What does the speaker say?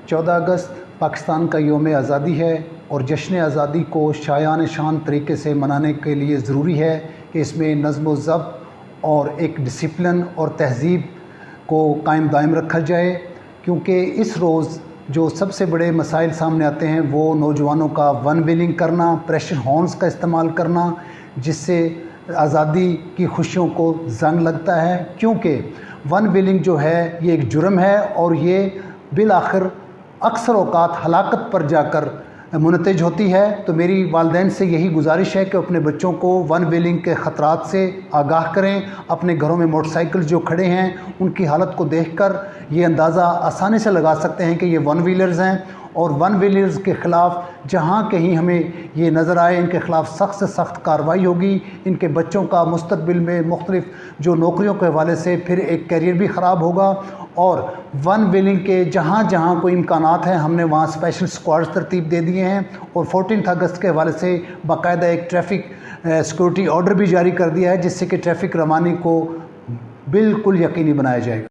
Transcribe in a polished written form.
14 अगस्त पाकिस्तान का यौम आज़ादी है और जश्न आज़ादी को शायान शान तरीके से मनाने के लिए ज़रूरी है कि इसमें नज़्म व ज़ब्त और एक डिसिप्लिन और तहज़ीब को कायम दायम रखा जाए, क्योंकि इस रोज़ जो सबसे बड़े मसाइल सामने आते हैं वो नौजवानों का वन व्हीलिंग करना, प्रेशर हॉर्न्स का इस्तेमाल करना, जिससे आज़ादी की खुशियों को ज़ंग लगता है। क्योंकि वन व्हीलिंग जो है ये एक जुर्म है और ये बिल आखिर अक्सर औक़ात हलाकत पर जाकर मुनतज होती है। तो मेरी वालिदैन से यही गुजारिश है कि अपने बच्चों को वन व्हीलिंग के ख़तरात से आगाह करें। अपने घरों में मोटरसाइकिल जो खड़े हैं उनकी हालत को देखकर ये अंदाज़ा आसानी से लगा सकते हैं कि ये वन व्हीलर्स हैं, और वन व्हीलर्स के ख़िलाफ़ जहाँ कहीं हमें ये नज़र आए इनके ख़िलाफ़ सख्त से सख्त कार्रवाई होगी। इनके बच्चों का मुस्तक़बिल में मुख्तलिफ़ जो नौकरियों के हवाले से फिर एक कैरियर भी ख़राब होगा। और वन व्हीलिंग के जहाँ जहाँ कोई इम्कानात हैं हमने वहाँ स्पेशल स्क्वाड्स तरतीब दे दिए हैं, और 14 अगस्त के हवाले से बाकायदा एक ट्रैफ़िक सिक्योरिटी ऑर्डर भी जारी कर दिया है, जिससे कि ट्रैफ़िक रवानी को बिल्कुल यकीनी बनाया जाएगा।